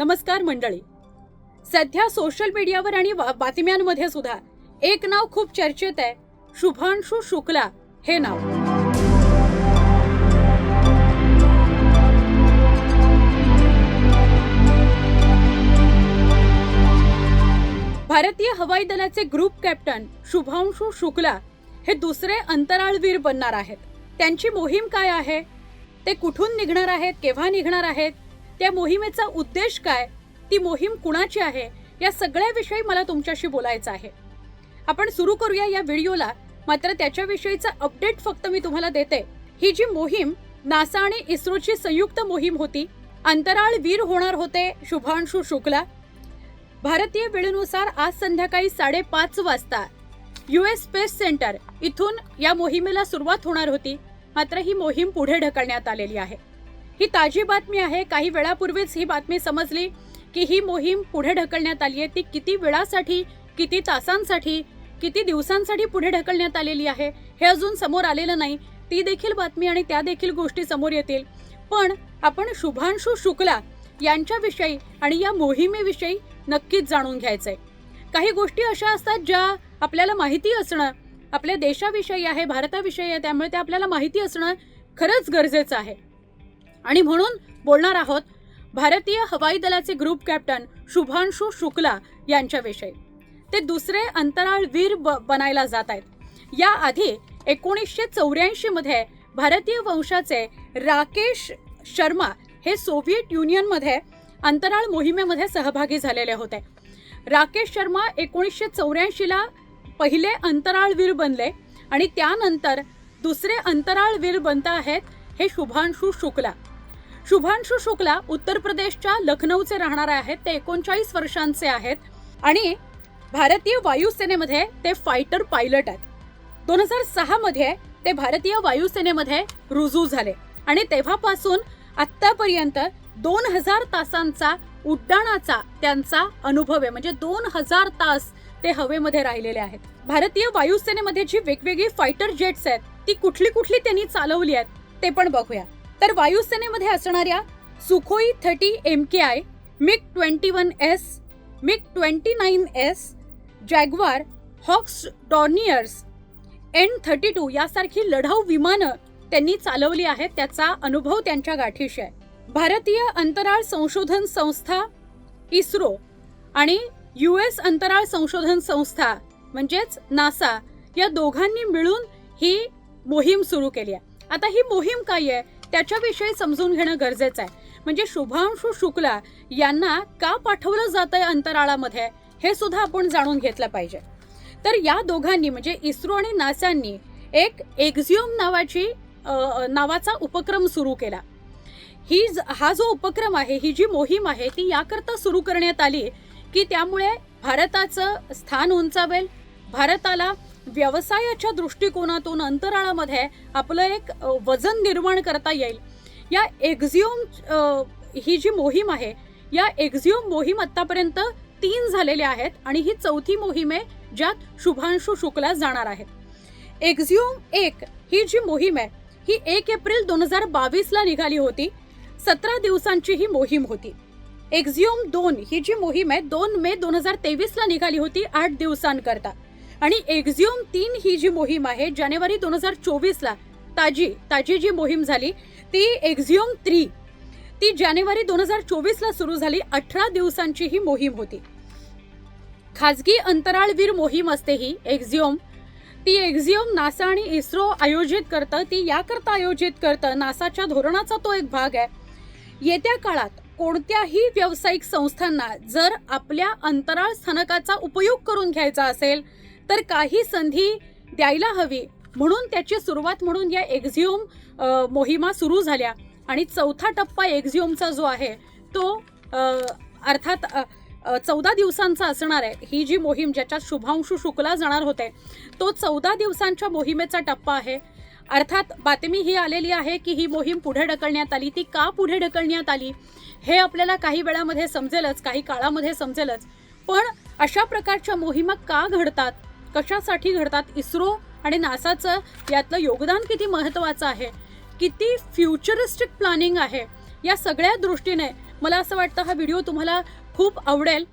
नमस्कार मंडळी. सध्या सोशल मीडियावर आणि बातम्यांमध्ये सुद्धा एक नाव खूप चर्चेत आहे, शुभांशु शुक्ला हे नाव. भारतीय हवाई दलाचे ग्रुप कॅप्टन शुभांशु शुक्ला हे दुसरे अंतराळवीर बनणार आहेत. त्यांची मोहीम काय आहे, ते कुठून निघणार आहेत, केव्हा निघणार आहेत, त्या मोहिमेचा उद्देश काय, ती मोहीम कुणाची आहे, या सगळ्याविषयी मला तुमच्याशी बोलायचं आहे. आपण सुरू करूया या व्हिडिओला. मात्र त्याच्याविषयीचा अपडेट फक्त मी तुम्हाला देते. ही जी मोहीम नासा आणि इस्रोची संयुक्त मोहीम होती. अंतराळवीर होणार होते शुभांशु शुक्ला. भारतीय वेळेनुसार आज संध्याकाळी 5:30 वाजता US स्पेस सेंटर इथून या मोहिमेला सुरुवात होणार होती. मात्र ही मोहीम पुढे ढकलण्यात आलेली आहे. ही ताजी बातमी आहे. काही वेळापूर्वीच ही बातमी समजली की ही मोहीम पुढे ढकलण्यात आली आहे. ती किती वेळासाठी, किती तासांसाठी, किती दिवसांसाठी पुढे ढकलण्यात आलेली आहे हे अजून समोर आलेलं नाही. ती देखील बातमी आणि त्या देखील गोष्टी समोर येतील. पण आपण शुभांशु शुक्ला यांच्याविषयी आणि या मोहिमेविषयी नक्कीच जाणून घ्यायचंय. काही गोष्टी अशा असतात ज्या आपल्याला माहिती असणं आपल्या देशाविषयी आहे, भारताविषयी आहे, त्यामुळे ते आपल्याला माहिती असणं खरंच गरजेचं आहे. आणि म्हणून बोलणार आहोत भारतीय हवाई दलाचे ग्रुप कॅप्टन शुभांशु शुक्ला यांच्याविषयी. ते दुसरे अंतराळवीर बनायला जात आहेत. याआधी 1984 मध्ये भारतीय वंशाचे राकेश शर्मा हे सोव्हिएट युनियनमध्ये अंतराळ मोहिमेमध्ये सहभागी झालेले होते. राकेश शर्मा 1984ला पहिले अंतराळवीर बनले आणि त्यानंतर दुसरे अंतराळवीर बनत आहेत हे शुभांशु शुक्ला. शुभांशु शुक्ला उत्तर प्रदेशच्या लखनौचे राहणारे आहेत. ते 39 वर्षांचे आहेत आणि भारतीय वायुसेनेमध्ये ते फायटर पायलट आहेत. 2006 मध्ये ते भारतीय वायुसेनेमध्ये रुजू झाले आणि तेव्हापासून आतापर्यंत 2000 तासांचा उड्डाणाचा त्यांचा अनुभव आहे. म्हणजे 2000 तास ते हवेमध्ये राहिलेले आहेत. भारतीय वायुसेनेमध्ये जी वेगवेगळी फायटर जेट्स आहेत ती कुठली त्यांनी चालवली आहेत ते पण बघूया. तर वायुसेनेमध्ये असणाऱ्या Sukhoi 30 MKI, MiG-21S, MiG-29S, Jaguar, Hawks Dorniers, N-32 यासारखी लढाऊ विमानं त्यांनी चालवली आहेत. त्याचा अनुभव त्यांच्या गाठीशी आहे. भारतीय अंतराळ संशोधन संस्था इस्रो आणि US अंतराळ संशोधन संस्था म्हणजेच नासा या दोघांनी मिळून ही मोहीम सुरू केली आहे. आता ही मोहीम काय आहे त्याच्याविषयी समजून घेणं गरजेचं आहे. म्हणजे शुभांशु शुक्ला यांना का पाठवलं जातंय अंतराळामध्ये हे सुद्धा आपण जाणून घेतलं पाहिजे. तर या दोघांनी म्हणजे इस्रो आणि नासांनी एक एक्झिओम नावाचा उपक्रम सुरू केला. हा जो उपक्रम आहे, ही जी मोहीम आहे ती याकरता सुरू करण्यात आली की त्यामुळे भारताचं स्थान उंचावेल, भारताला व्यवसायाच्या दृष्टिकोनातून अंतराळामध्ये आपलं एक वजन निर्माण करता येईल. या एक्झिओम ही जी मोहीम आहे, या एक्झिओम मोहीम आतापर्यंत 3 झालेल्या आहेत आणि ही 4थी मोहीम आहे ज्यात शुभांशु शुक्ला जाणार आहेत. एक्झिओम 1 ही जी मोहीम आहे ही 1 एप्रिल 2022ला निघाली होती. 17 दिवसांची ही मोहीम होती. एक्झिओम 2 ही जी मोहीम आहे 2 मे 2023ला निघाली होती 8 दिवसांकरता. आणि एक्झिओम 3 ही जी मोहीम आहे जानेवारी 2024ला ताजी जी मोहीम झाली ती एक्झिओम 3 ती जानेवारी 2024ला सुरू झाली. 18 दिवसांची ही मोहीम होती. खाजगी अंतराळवीर मोहीम असते ही एक्झिओम. ती एक्झिओम नासा आणि इस्रो आयोजित करतं. ती याकरता आयोजित करतं, नासाच्या धोरणाचा तो एक भाग आहे. येत्या काळात कोणत्याही व्यावसायिक संस्थांना जर आपल्या अंतराळ स्थानकाचा उपयोग करून घ्यायचा असेल तर काही संधी द्यायला हवी, म्हणून त्याची सुरुवात म्हणून या एक्झिओम मोहिमा सुरू झाल्या. आणि 4था टप्पा एक्झिओमचा जो आहे तो अर्थात 14 दिवसांचा असणार आहे. ही जी मोहीम ज्याच्यात शुभांशु शुक्ला जाणार होते तो 14 दिवसांच्या मोहिमेचा टप्पा आहे. अर्थात बातमी ही आलेली आहे की ही मोहीम पुढे ढकलण्यात आली. ती का पुढे ढकलण्यात आली हे आपल्याला काही वेळामध्ये समजेलच, काही काळामध्ये समजेलच. पण अशा प्रकारच्या मोहिमा का घडतात, कशासाठी घडतात, इस्रो आणि नासाचं यातलं योगदान किती महत्त्वाचं आहे, किती फ्युचरिस्टिक प्लॅनिंग आहे, या सगळ्या दृष्टीने मला असं वाटतं हा व्हिडिओ तुम्हाला खूप आवडेल